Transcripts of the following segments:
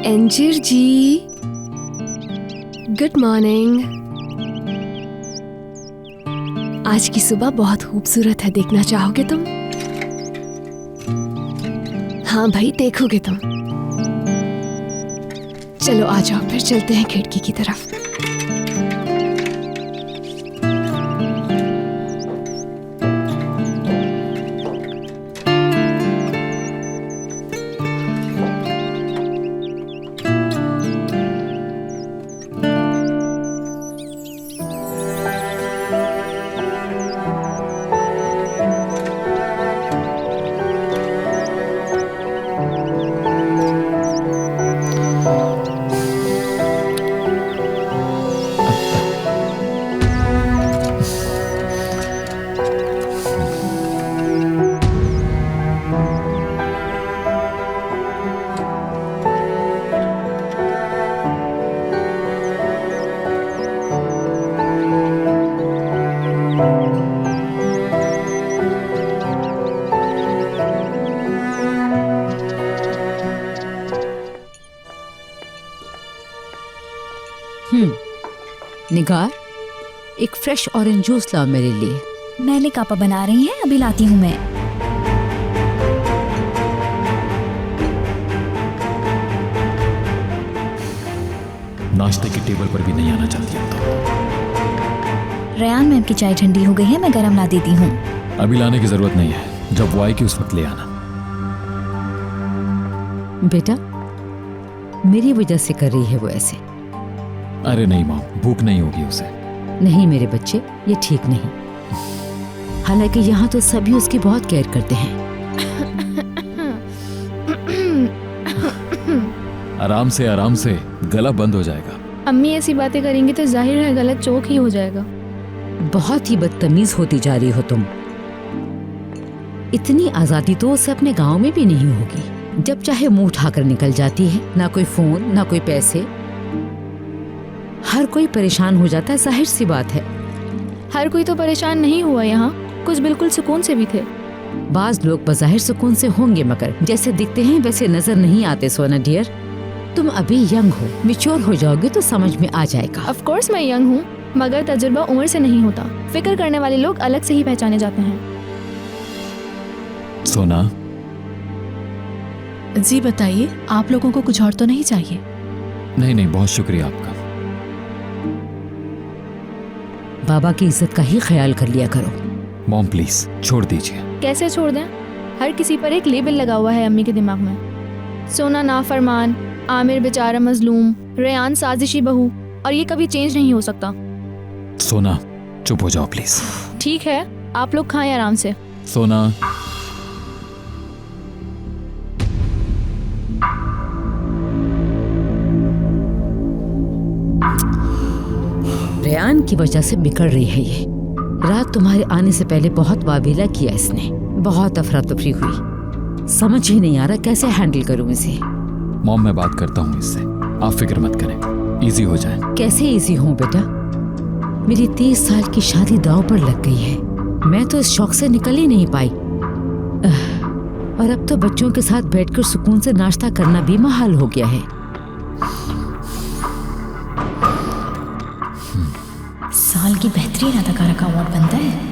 अंजीर जी, good morning. आज की सुबह बहुत खूबसूरत है, देखना चाहोगे तुम? हाँ भाई, देखोगे तुम। चलो आ जाओ, फिर चलते हैं खिड़की की तरफ। निगार, एक फ्रेश ऑरेंज जूस लाओ मेरे लिए। मैंने कापा बना रही हैं, अभी लाती हूँ मैं। नाश्ते की टेबल पर भी नहीं आना चाहती हो तो? रेयान मैम की चाय ठंडी हो गई है, मैं गरम ला देती हूँ। अभी लाने की जरूरत नहीं है, जब वो आएगी उस वक्त ले आना। बेटा, मेरी वजह से कर रही है वो ऐसे। अरे नहीं मॉम, भूख नहीं होगी उसे। नहीं मेरे बच्चे, ये ठीक नहीं। हालांकि यहाँ तो सभी उसकी बहुत केयर करते हैं। आराम से गला बंद हो जाएगा। अम्मी ऐसी बातें करेंगी तो जाहिर है गलत चौक ही हो जाएगा। बहुत ही बदतमीज होती जा रही हो तुम। इतनी आजादी तो उसे अपने गांव में भी नहीं होगी। जब चाहे मुंह उठाकर निकल जाती है, ना कोई फोन ना कोई पैसे। हर कोई परेशान हो जाता है, जाहिर सी बात है। हर कोई तो परेशान नहीं हुआ यहाँ, कुछ बिल्कुल सुकून से भी थे। बाज लोग बज़ाहिर सुकून से होंगे, मगर जैसे दिखते हैं वैसे नजर नहीं आते। सोना डियर, तुम अभी यंग हो, मैच्योर हो जाओगे तो समझ में आ जाएगा। ऑफ कोर्स मैं यंग हूँ, मगर तजुर्बा उम्र से नहीं होता। फिक्र करने वाले लोग अलग से ही पहचाने जाते हैं। सोना जी बताइए, आप लोगों को कुछ और तो नहीं चाहिए? नहीं, बहुत शुक्रिया आपका। बाबा की इज्जत का ही ख्याल कर लिया करो। मॉम प्लीज छोड़ दीजिए। कैसे छोड़ दें? हर किसी पर एक लेबल लगा हुआ है अम्मी के दिमाग में। सोना नाफरमान, आमिर बेचारा मजलूम, रेयान साजिशी बहू, और ये कभी चेंज नहीं हो सकता। सोना चुप हो जाओ प्लीज। ठीक है, आप लोग खाएं आराम से। सोना, रेयान की वजह से बिगड़ रही है ये। रात तुम्हारे आने से पहले बहुत वावेला किया इसने, बहुत अफरा तफरी हुई। समझ ही नहीं आ रहा कैसे हैंडल करूं इसे। मॉम मैं बात करता हूँ इससे, आप फिक्र मत करें, इजी हो जाए। कैसे इजी हूँ बेटा? मेरी 30 साल की शादी दांव पर लग गई है। मैं तो इस शौक से निकल ही नहीं पाई। और अब तो बच्चों के साथ बैठकर सुकून से नाश्ता करना भी महाल हो गया है। साल की बेहतरीन अदाकारा का अवार्ड बनता है।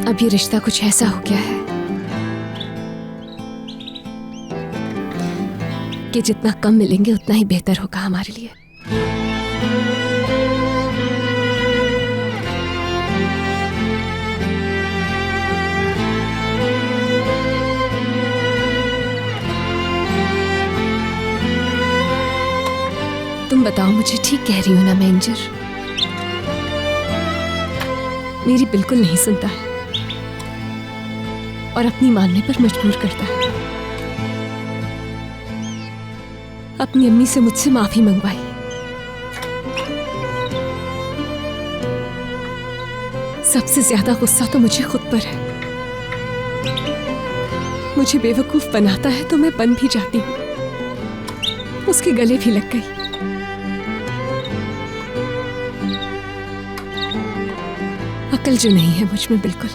अब ये रिश्ता कुछ ऐसा हो गया है कि जितना कम मिलेंगे उतना ही बेहतर होगा हमारे लिए। तुम बताओ, मुझे ठीक कह रही हो ना मैनेजर? मेरी बिल्कुल नहीं सुनता है और अपनी मानने पर मजबूर करता है। अपनी अम्मी से मुझसे माफी मंगवाई, सबसे ज्यादा गुस्सा तो मुझे खुद पर है। मुझे बेवकूफ बनाता है तो मैं बन भी जाती हूँ, उसके गले भी लग गई। अकल जो नहीं है मुझ में बिल्कुल।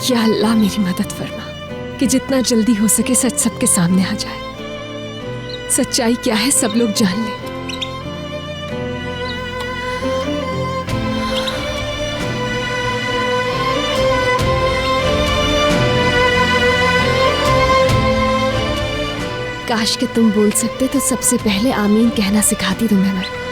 या अल्लाह मेरी मदद फरमा कि जितना जल्दी हो सके सच सबके सामने आ जाए। सच्चाई क्या है सब लोग जान लें। काश कि तुम बोल सकते तो सबसे पहले आमीन कहना सिखाती तुम्हें मैं।